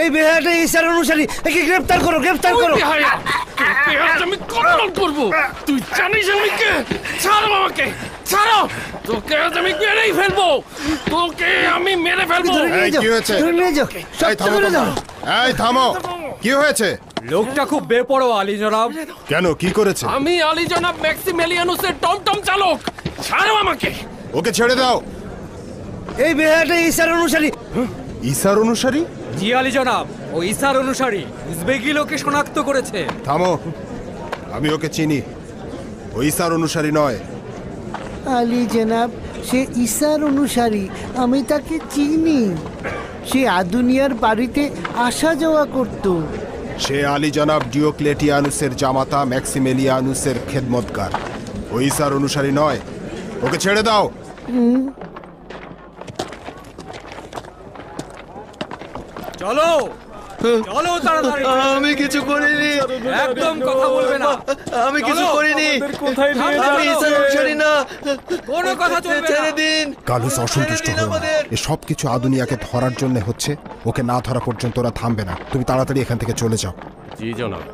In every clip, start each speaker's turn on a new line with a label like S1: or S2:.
S1: এই বেহায়াটা ইসার অনুসারী, একে গ্রেফতার করো, গ্রেফতার করো।
S2: আমি কন্ট্রোল করব। তুই জানিস আমি কে? ছাড়ো আমাকে, ছাড়ো। তোকে আজ আমি মেরেই ফেলবো, তোকে আমি মেরে ফেলবো।
S3: কি হয়েছে?
S1: ধরে নিয়ে যাও, শক্ত করে দাও।
S3: এই থামো, কি হয়েছে?
S4: লোকটা খুব বেপরোয়া আলী জনাব।
S3: কেন, কি করেছে?
S2: আমি আলী জনাব ম্যাক্সিমেলিয়ানুসের টমটম চালক। ছাড়ো আমাকে।
S3: ওকে ছেড়ে দাও।
S1: এই বেহায়াটা ইসার অনুসারী।
S3: ঈসার অনুসারী?
S4: জি আলী জনাব, ও ঈসার অনুসারী। উজবেকি লোকে শনাক্ত করেছে।
S3: থামো, আমি ওকে চিনি। ও ঈসার অনুসারী নয়।
S5: আলী জনাব, সে ঈসার অনুসারী, আমি তাকে চিনি। সে আদুনিয়ার বাড়িতে আসা যাওয়া করত।
S3: সে আলী জনাব ডিওক্লেটিয়ানুসের জামাতা ম্যাক্সিমেলিয়ানুসের খেদমতগার। ও ঈসার অনুসারী নয়। ওকে ছেড়ে দাও।
S4: চলো চলো তাড়াতাড়ি।
S6: আমি কিছু করিনি,
S4: একদম কথা বলবে না।
S6: আমি কিছু
S4: চলো।
S6: করিনি,
S4: কোথায় নিয়ে
S6: আমি ঈসার অনুসারী না।
S4: কোনো কথা চলবে না।
S6: ছেড়ে দিন।
S3: কালুস অসন্তুষ্ট হও না। এ সব কিছু আদুনিয়াকে ধরার জন্য হচ্ছে। ওকে না ধরা পর্যন্ত ওরা থামবে না। তুমি তাড়াতাড়ি এখান থেকে চলে যাও।
S2: জি জনাব।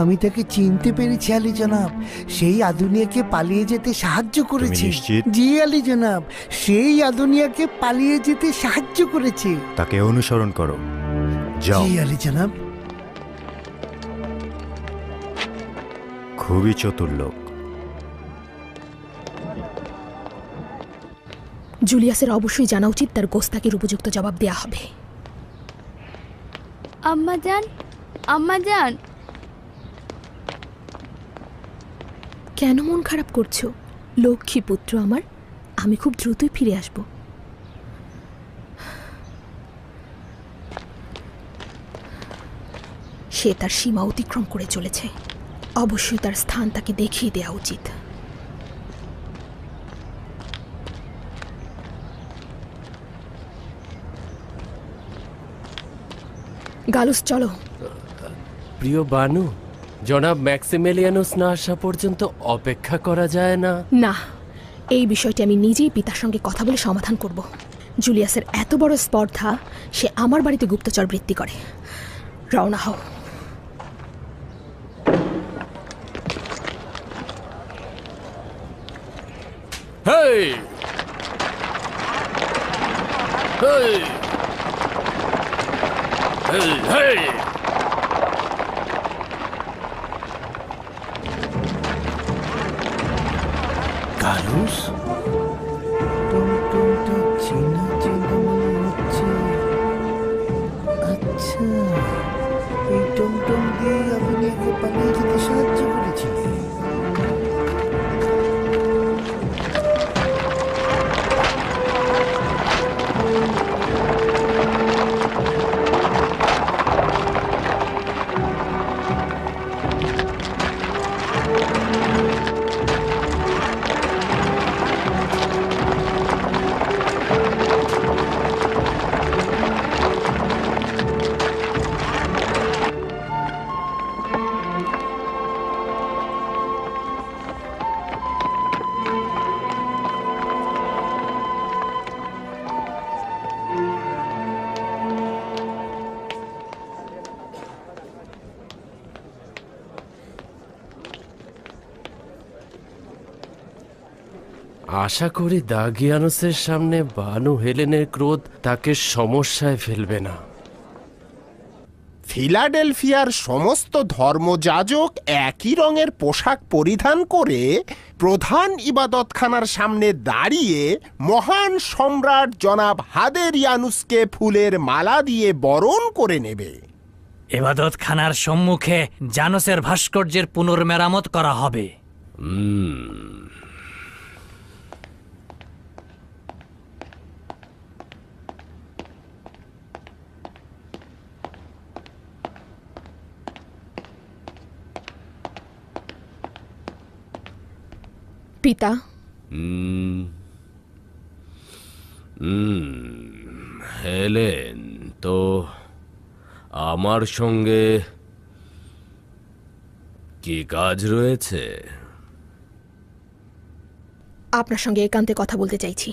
S5: আমি তাকে চিনতে পেরেছি আলী জনাব। সেই আদুনিয়াকে পালিয়ে যেতে সাহায্য করেছে।
S7: নিশ্চিত?
S5: জি আলী জনাব, সেই আদুনিয়াকে পালিয়ে যেতে সাহায্য করেছে।
S7: তাকে অনুসরণ করো, যাও।
S5: জি আলী জনাব।
S7: খুবই চতুর লোক।
S8: জুলিয়াসের অবশ্যই জানা উচিত তার গোস্তাকের উপযুক্ত জবাব দেয়া হবে।
S9: আম্মা জান, আম্মা জান।
S8: কেন মন খারাপ করছো লক্ষ্মী পুত্র আমার? আমি খুব দ্রুতই ফিরে আসব। সে তার সীমা অতিক্রম করে চলেছে, অবশ্যই তার স্থান তাকে দেখিয়ে দেওয়া উচিত। গালুস চলো।
S2: প্রিয় বানু, জনাব ম্যাক্সিমেলিয়ানুস না আসা পর্যন্ত অপেক্ষা করা যায় না?
S8: না, এই বিষয়টি আমি নিজেই পিতার সঙ্গে কথা বলে সমাধান করব। জুলিয়াসের এত বড় স্পর্ধা, সে আমার বাড়িতে গুপ্তচর বৃত্তি করে। রওনা হও।
S2: হেই হেই হেই হেই গালুস,
S5: টমটমটা চেনা চেনা মনে হচ্ছে। আচ্ছা, এই টমটম দিয়ে আদুনিয়াকে পালিয়ে যেতে সাহায্য করেছে।
S2: আশা করি দাগিয়ানুসের সামনে বানু হেলেনের ক্রোধ তাকে সমস্যায় ফেলবে না।
S3: ফিলাডেলফিয়ার সমস্ত ধর্মযাজক একই রঙের পোশাক পরিধান করে প্রধান ইবাদতখানার সামনে দাঁড়িয়ে মহান সম্রাট জনাব হাদেরিয়ানুসকে ফুলের মালা দিয়ে বরণ করে নেবে।
S10: এবাদতখানার সম্মুখে জানোসের ভাস্কর্যের পুনর্মেরামত করা হবে।
S8: পিতা,
S2: হেলেন তো আমার সঙ্গে কি কাজ রয়েছে?
S8: আপনার সঙ্গে একান্তে কথা বলতে চাইছি।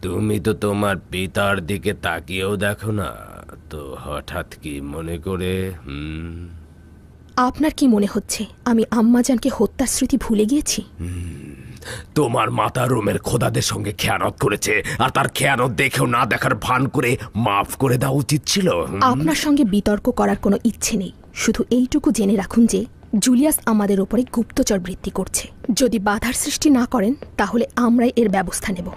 S2: তুমি তো তোমার পিতার দিকে তাকিয়েও দেখো না, তো হঠাৎ কি মনে করে?
S8: আপনার কি মনে হচ্ছে আমি আম্মাজানকে হত্যার স্মৃতি ভুলে গিয়েছি?
S2: তোমার মাতা রোমের খোদাদের সঙ্গে খেয়ানত করেছে, আর তার খেয়ানত দেখেও না দেখার ভান করে মাফ করে দেওয়া উচিত ছিল।
S8: আপনার সঙ্গে বিতর্ক করার কোনো ইচ্ছে নেই। শুধু এইটুকু জেনে রাখুন যে জুলিয়াস আমাদের ওপরে গুপ্তচর বৃত্তি করছে। যদি বাধার সৃষ্টি না করেন তাহলে আমরাই এর ব্যবস্থা নেব।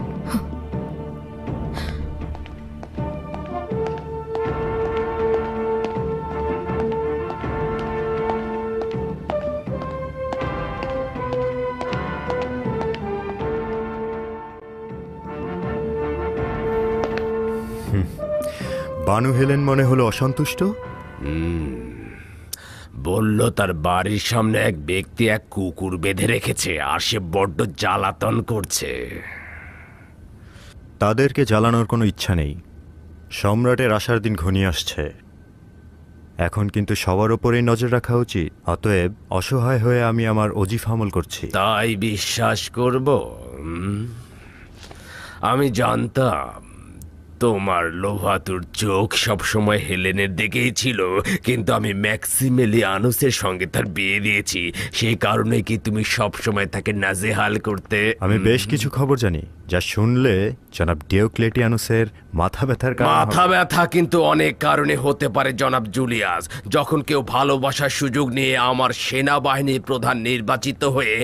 S7: বানু হেলেন মনে হলো অসন্তুষ্ট।
S11: বলল তার বাড়ির সামনে এক ব্যক্তি এক কুকুর বেঁধে রেখেছে আর সে বড্ড জ্বালাতন করছে।
S7: তাদেরকে জ্বালানোর কোনো ইচ্ছা নেই। সম্রাটের আসার দিন ঘনিয়ে আসছে। এখন কিন্তু সবার ওপরেই নজর রাখা উচিত। অতএব অসহায় হয়ে আমি আমার অজিফ আমল করছি।
S11: তাই বিশ্বাস করব? আমি জানতাম তোমার লোভাতুর চোখ সবসময় হেলেনের দিকেই ছিল, কিন্তু আমি ম্যাক্সিমিলিয়ানুসের সঙ্গে তার বিয়ে দিয়েছি। সেই কারণে কি তুমি সবসময় তাকে নাজেহাল করতে?
S7: আমি বেশ কিছু খবর জানি যা শুনলে জনাব ডিওক্লেটিয়ানুসের মাথা ব্যথার কারণ হবে।
S11: মাথা ব্যথা কিন্তু অনেক কারণে হতে পারে জনাব জুলিয়াস। যখন কেউ ভালোবাসার সুযোগ নিয়ে আমার সেনাবাহিনীর প্রধান নির্বাচিত হয়ে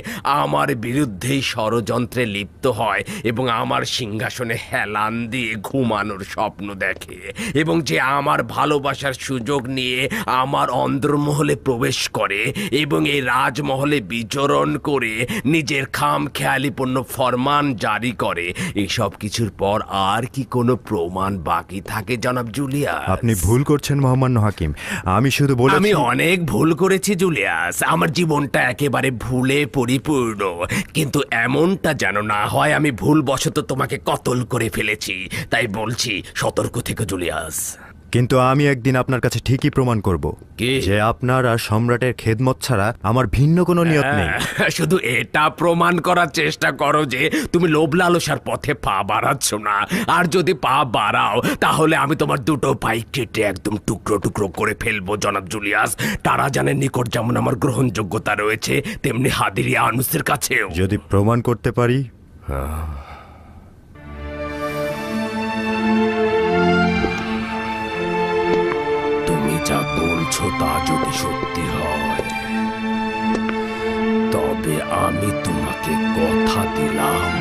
S11: আমার বিরুদ্ধেই ষড়যন্ত্রে লিপ্ত হয় এবং আমার সিংহাসনে হেলান দিয়ে ঘুমানোর স্বপ্ন দেখে, এবং যে আমার ভালোবাসার সুযোগ নিয়ে আমার অন্দরমহলে প্রবেশ করে এবং এই রাজমহলে বিচরণ করে নিজের খামখেয়ালিপূর্ণ ফরমান জারি করে, এসব কিছুর পর আর কি কোনো প্রমাণ বাকি থাকে জনাব জুলিয়াস?
S7: আপনি ভুল করছেন মহামান্য হাকিম। আমি শুধু বলেছি।
S11: আমি অনেক ভুল করেছি জুলিয়াস। আমার জীবনটা একেবারে ভুলে পরিপূর্ণ, কিন্তু এমনটা যেন না হয় আমি ভুলবশত তোমাকে কতল করে ফেলেছি। তাই বলছি, সতর্ক থেকো জুলিয়াস।
S7: কিন্তু আমি একদিন আপনার কাছে ঠিকই প্রমাণ করব যে আপনার আর সম্রাটের খেদমত ছাড়া আমার ভিন্ন কোনো নিয়ত নেই।
S11: শুধু এটা প্রমাণ করার চেষ্টা করো যে তুমি লোভ লালসার পথে পা বাড়াচ্ছ না। আর যদি পা বাড়াও তাহলে আমি তোমার দুটো পাই কেটে একদম টুকরো টুকরো করে ফেলবো জনাব জুলিয়াস। টারাজানের নিকট যেমন আমার গ্রহণযোগ্যতা রয়েছে, তেমনি হাদিরিয়ানুসের কাছেও।
S7: যদি প্রমাণ করতে পারি।
S11: যা বলছো তা যদি সত্যি হয়, তবে আমি তোমাকে কথা দিলাম,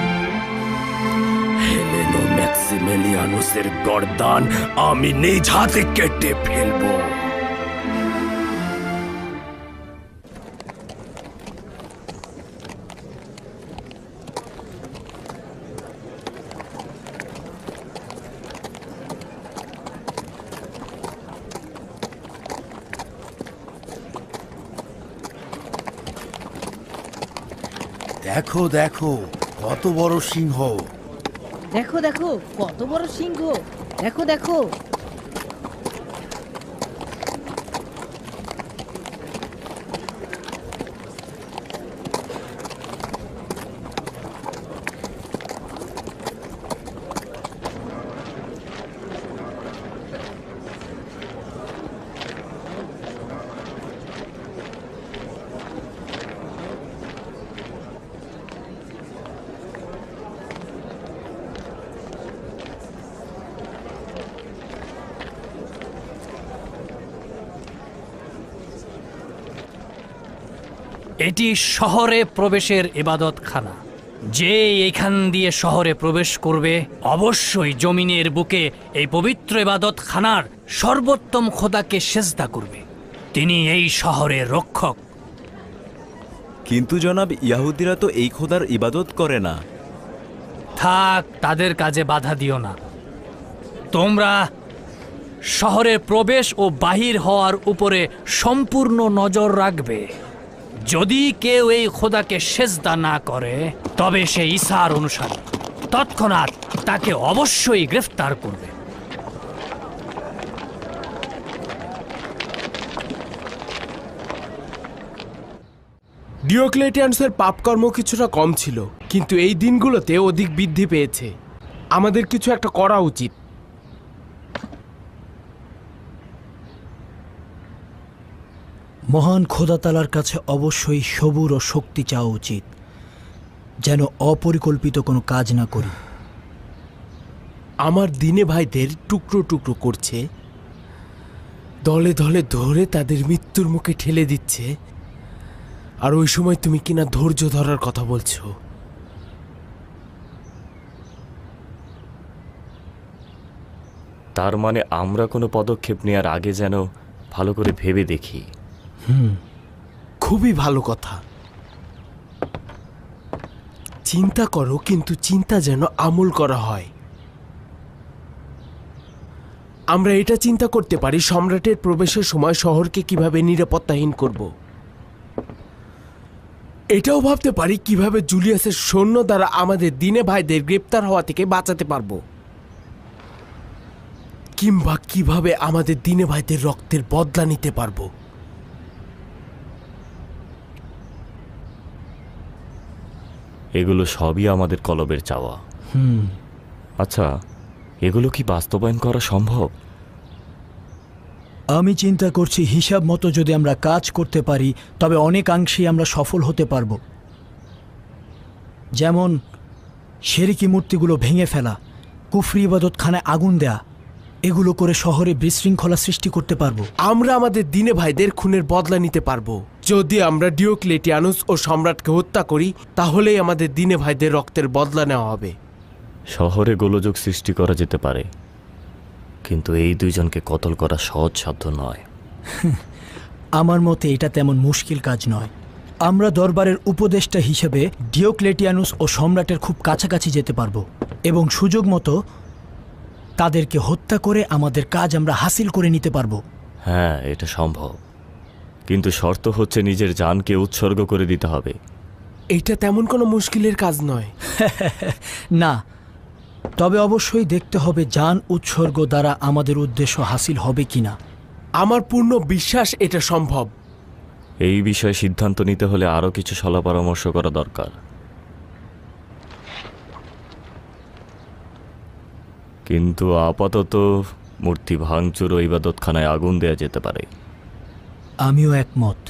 S11: হেলেনো ম্যাক্সিমিলিয়ানুসের গর্দান আমি নিজ হাতে কেটে ফেলবো।
S1: দেখো দেখো কত বড় সিংহ!
S12: দেখো দেখো কত বড় সিংহ! দেখো দেখো।
S10: এটি শহরে প্রবেশের ইবাদতখানা। যে এখান দিয়ে শহরে প্রবেশ করবে অবশ্যই জমিনের বুকে এই পবিত্র ইবাদতখানার সর্বোত্তম খোদাকে সেজদা করবে। তিনি এই শহরের রক্ষক।
S13: কিন্তু জনাব, ইয়াহুদিরা তো এই খোদার ইবাদত করে না।
S10: থাক, তাদের কাজে বাধা দিও না। তোমরা শহরের প্রবেশ ও বাহির হওয়ার উপরে সম্পূর্ণ নজর রাখবে। যদি কেউ এই খোদাকে সেজদা না করে তবে সে ঈসার অনুসারী। তৎক্ষণাৎ তাকে অবশ্যই গ্রেফতার করবে।
S14: ডিওক্লেটিয়ানুসের পাপকর্ম কিছুটা কম ছিল, কিন্তু এই দিনগুলোতে অধিক বৃদ্ধি পেয়েছে। আমাদের কিছু একটা করা উচিত।
S15: মহান খোদাতালার কাছে অবশ্যই সবুর ও শক্তি চাওয়া উচিত, যেন অপরিকল্পিত কোনো কাজ না করি।
S14: আমার দিনে ভাইদের টুকরো টুকরো করছে, দলে দলে ধরে তাদের মৃত্যুর মুখে ঠেলে দিচ্ছে, আর ওই সময় তুমি কিনা ধৈর্য ধরার কথা বলছো।
S16: তার মানে আমরা কোনো পদক্ষেপ নেওয়ার আগে যেন ভালো করে ভেবে দেখি।
S14: খুবই ভালো কথা। চিন্তা করো, কিন্তু চিন্তা যেন আমল করা হয়। আমরা এটা চিন্তা করতে পারি সম্রাটের প্রবেশের সময় শহরকে কিভাবে নিরাপত্তাহীন করব। এটাও ভাবতে পারি কিভাবে জুলিয়াসের সৈন্য দ্বারা আমাদের দিনে ভাইদের গ্রেপ্তার হওয়া থেকে বাঁচাতে পারবো, কিংবা কিভাবে আমাদের দিনে ভাইদের রক্তের বদলা নিতে পারবো।
S16: এগুলো সবই আমাদের কলবের চাওয়া। আচ্ছা, এগুলো কি বাস্তবায়ন করা সম্ভব?
S15: আমি চিন্তা করছি হিসাব মতো যদি আমরা কাজ করতে পারি তবে অনেকাংশেই আমরা সফল হতে পারব। যেমন শেরিকি মূর্তিগুলো ভেঙে ফেলা, কুফরি ইবাদতখানায় আগুন দেয়া, এগুলো করে শহরে বিশৃঙ্খলা সৃষ্টি করতে পারবো।
S14: আমরা আমাদের দিনে ভাইদের খুনের বদলা নিতে পারবো। যদি আমরা ডিওক্লেটিয়ানুস ও সম্রাটকে হত্যা করি তাহলেই আমাদের দিনে ভাইদের রক্তের বদলা নেওয়া হবে।
S16: শহরে গোলযোগ সৃষ্টি করা যেতে পারে, কিন্তু এই দুইজনকে কতল করা সহজসাধ্য নয়।
S15: আমার মতে এটা তেমন মুশকিল কাজ নয়। আমরা দরবারের উপদেষ্টা হিসেবে ডিওক্লেটিয়ানুস ও সম্রাটের খুব কাছাকাছি যেতে পারবো এবং সুযোগ মতো তাদেরকে হত্যা করে আমাদের কাজ আমরা হাসিল করে নিতে পারবো।
S16: হ্যাঁ, এটা সম্ভব, কিন্তু শর্ত হচ্ছে নিজের জানকে উৎসর্গ করে দিতে হবে।
S14: এটা তেমন কোনো মুশকিলের কাজ নয়।
S15: না, তবে অবশ্যই দেখতে হবে জান উৎসর্গ দ্বারা আমাদের উদ্দেশ্য হাসিল হবে কিনা।
S14: আমার পূর্ণ বিশ্বাস এটা সম্ভব।
S16: এই বিষয়ে সিদ্ধান্ত নিতে হলে আরও কিছু সলা পরামর্শ করা দরকার। কিন্তু আপাতত মূর্তি ভাঙচুর ও ইবাদতখানায় আগুন দেয়া যেতে পারে।
S15: আমিও একমত।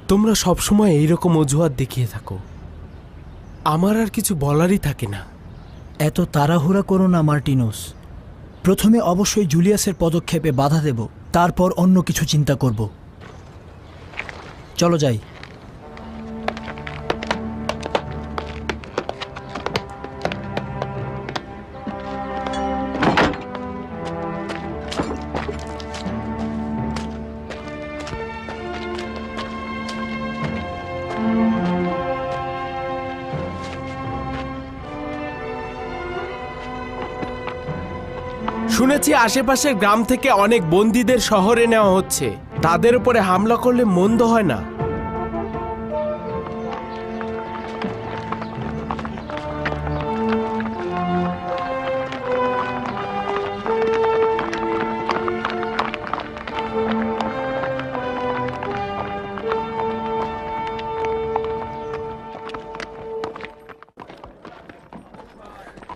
S14: তোমরা সবসময় এইরকম অজুহাত দেখিয়ে থাকো, আমার আর কিছু বলারই থাকে না।
S15: এত তাড়াহুড়া করো না মার্টিনোস। প্রথমে অবশ্যই জুলিয়াসের পদক্ষেপে বাধা দেব, তারপর অন্য কিছু চিন্তা করব। চলো যাই।
S14: শুনেছি আশেপাশের গ্রাম থেকে অনেক বন্দীদের শহরে নেওয়া হচ্ছে। তাদের উপরে হামলা করলে মন্দ হয় না।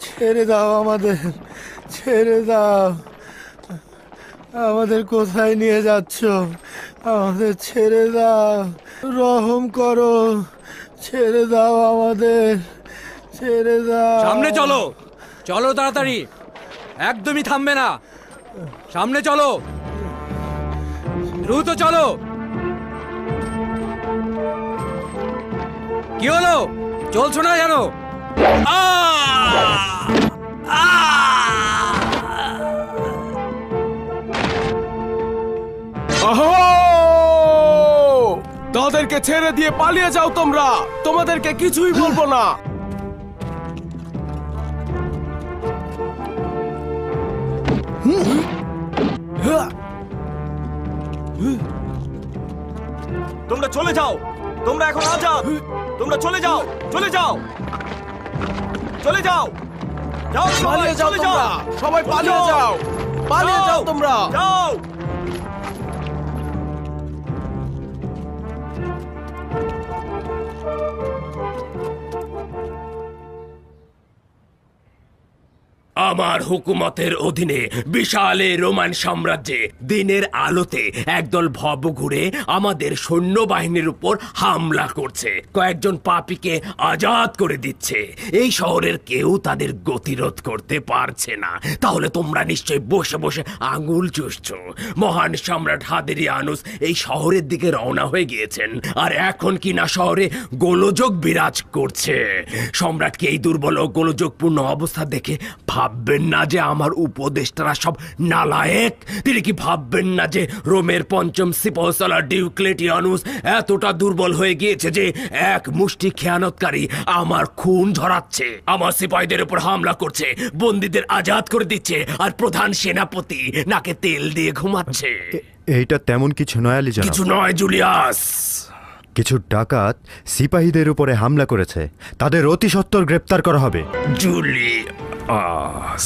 S1: ছেড়ে দাও আমাদের, ছেড়ে দাও। আমাদের কোথায় নিয়ে যাচ্ছ? আমাদের ছেড়ে দাও, রহম করো, ছেড়ে দাও আমাদের, ছেড়ে দাও।
S4: সামনে চলো, চলো তাড়াতাড়ি, একদমই থামবে না। সামনে চলো, দ্রুত চলো। কি হলো, চলছো না জানো?
S14: তাদেরকে ছেড়ে দিয়ে পালিয়ে যাও তোমরা, তোমাদেরকে কিছুই বলবো না।
S13: তোমরা চলে যাও, তোমরা এখন আজাদ। তোমরা চলে যাও, চলে যাও, চলে যাও, যাও,
S14: পালিয়ে যাও তোমরা, সবাই পালিয়ে যাও, পালিয়ে যাও তোমরা,
S13: যাও।
S11: আমার হুকুমতের অধীনে বিশাল এই রোমান সাম্রাজ্যে দিনের আলোতে একদল ভব ঘুরে আমাদের সৈন্যবাহিনীর উপর হামলা করছে, কয়েকজন পাপীকে আজাদ করে দিচ্ছে। এই শহরের কেউ তাদের গতিরোধ করতে পারছে না। তাহলে তোমরা নিশ্চয়ই বসে বসে আঙুল চুষছো। মহান সম্রাট হাদেরিয়ানুস এই শহরের দিকে রওনা হয়ে গিয়েছেন, আর এখন কিনা শহরে গোলযোগ বিরাজ করছে। সম্রাটকে এই দুর্বল ও গোলযোগপূর্ণ অবস্থা দেখে ভাববে ভাববেন না যে আমার উপদেষ্টারা সব নালায়েক? তিনি কি ভাববেন না যে রোমের পঞ্চম সিপাহসালার ডিওক্লেটিয়ানুস এতটা দুর্বল হয়ে গিয়েছে যে এক মুষ্টি খেয়ানতকারী আমার খুন ঝরাচ্ছে, আমার সিপাহীদের উপর হামলা করছে, বন্দীদের আজাদ করে দিচ্ছে, আর প্রধান সেনাপতি নাকে তেল দিয়ে ঘুমাচ্ছে?
S7: এইটা তেমন কিছু নয় আলী জনাব।
S11: কিছু নয় জুলিয়াস।
S7: কিছু ডাকাত সিপাহীদের উপরে হামলা করেছে, তাদের অতি সত্বর গ্রেপ্তার করা হবে।
S11: জুলিয়াস